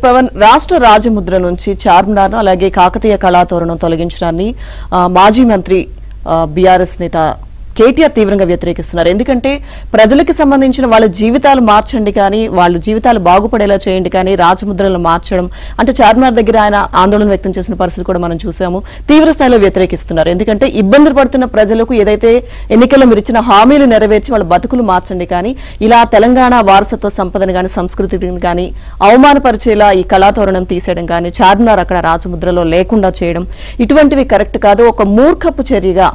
పవన్ రాష్ట్ర రాజముద్ర నుంచి చార్మినార్ అలాగే కాకతీయ కళాతోరణం తొలగించడాన్ని మాజీ మంత్రి బీఆర్ఎస్ నేత కేటీఆర్ తీవ్రంగా వ్యతిరేకిస్తున్నారు. ఎందుకంటే ప్రజలకు సంబంధించిన వాళ్ళ జీవితాలు మార్చండి కానీ వాళ్ళ జీవితాలు బాగుపడేలా చేయండి కానీ రాజముద్రలను మార్చడం అంటే చార్మినార్ దగ్గర ఆయన ఆందోళన వ్యక్తం చేసిన పరిస్థితి కూడా మనం చూసాము. తీవ్ర స్థాయిలో వ్యతిరేకిస్తున్నారు. ఎందుకంటే ఇబ్బందులు పడుతున్న ప్రజలకు ఏదైతే ఎన్నికల్లో మీరు ఇచ్చిన హామీలు నెరవేర్చి వాళ్ళ బతుకులు మార్చండి కానీ ఇలా తెలంగాణ వారసత్వ సంపదను కానీ సంస్కృతిని కానీ అవమానపరిచేలా ఈ కళాతోరణం తీసేయడం కానీ చార్మినార్ అక్కడ రాజముద్రలో లేకుండా చేయడం ఇటువంటివి కరెక్ట్ కాదు. ఒక మూర్ఖపు చర్యగా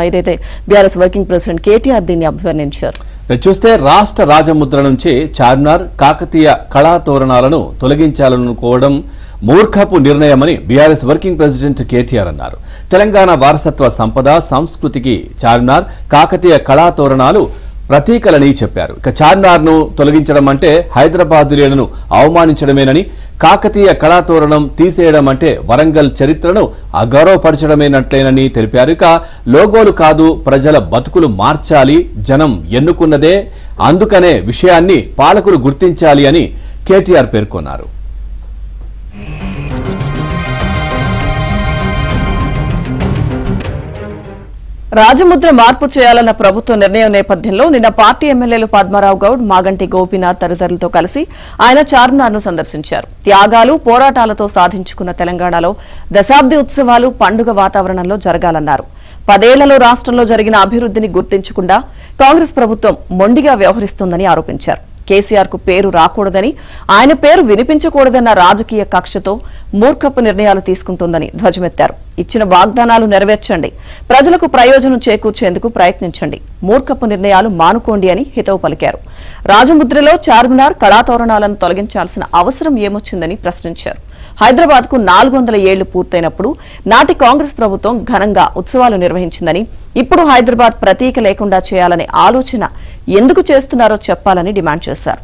ఏదైతే బీఆర్ఎస్ వర్కింగ్ ప్రెసిడెంట్ కేటీఆర్ దీన్ని అభివర్ణించారు. చూస్తే రాష్ట్ర రాజముద్ర నుంచి చార్మినార్ కాకతీయ కళాతోరణాలను తొలగించాలనుకోవడం మూర్ఖపు నిర్ణయమని బీఆర్ఎస్ వర్కింగ్ ప్రెసిడెంట్ కేటీఆర్ అన్నారు. తెలంగాణ వారసత్వ సంపద సంస్కృతికి చార్మినార్ కాకతీయ కళాతోరణాలు ప్రతీకలని చెప్పారు. ఇక చార్మినార్ను తొలగించడం అంటే హైదరాబాదులను అవమానించడమేనని, కాకతీయ కళాతోరణం తీసేయడం అంటే వరంగల్ చరిత్రను అగౌరవపరచడమేనట్లేనని తెలిపారు. ఇక లోగోలు కాదు ప్రజల బతుకులు మార్చాలి, జనం ఎన్నుకున్నదే, అందుకనే విషయాన్ని పాలకులు గుర్తించాలి అని కేటీఆర్ పేర్కొన్నారు. రాజముద్ర మార్పు చేయాలన్న ప్రభుత్వ నిర్ణయం నేపథ్యంలో నిన్న పార్టీ ఎమ్మెల్యేలు పద్మారావు గౌడ్, మాగంటి గోపీనాథ్ తదితరులతో కలిసి ఆయన చార్మినార్ను సందర్శించారు. త్యాగాలు పోరాటాలతో సాధించుకున్న తెలంగాణలో దశాబ్ది ఉత్సవాలు పండుగ వాతావరణంలో జరగాలన్నారు. 10 ఏళ్లలో రాష్ట్రంలో జరిగిన అభివృద్ధిని గుర్తించకుండా కాంగ్రెస్ ప్రభుత్వం మొండిగా వ్యవహరిస్తోందని ఆరోపించారు. కేసీఆర్ కు పేరు రాకూడదని, ఆయన పేరు వినిపించకూడదన్న రాజకీయ కక్షతో మూర్ఖపు నిర్ణయాలు తీసుకుంటోందని ధ్వజమెత్తారు. ఇచ్చిన వాగ్దానాలు నెరవేర్చండి, ప్రజలకు ప్రయోజనం చేకూర్చేందుకు ప్రయత్నించండి, మూర్ఖపు నిర్ణయాలు మానుకోండి అని హితవు పలికారు. రాజముద్రలో చార్మినార్ కళాతోరణాలను తొలగించాల్సిన అవసరం ఏమొచ్చిందని ప్రశ్నించారు. హైదరాబాద్ కు 400 ఏళ్లు పూర్తయినప్పుడు నాటి కాంగ్రెస్ ప్రభుత్వం ఘనంగా ఉత్సవాలు నిర్వహించిందని, ఇప్పుడు హైదరాబాద్ ప్రతీక లేకుండా చేయాలనే ఆలోచన ఎందుకు చేస్తున్నారో చెప్పాలని డిమాండ్ చేశారు.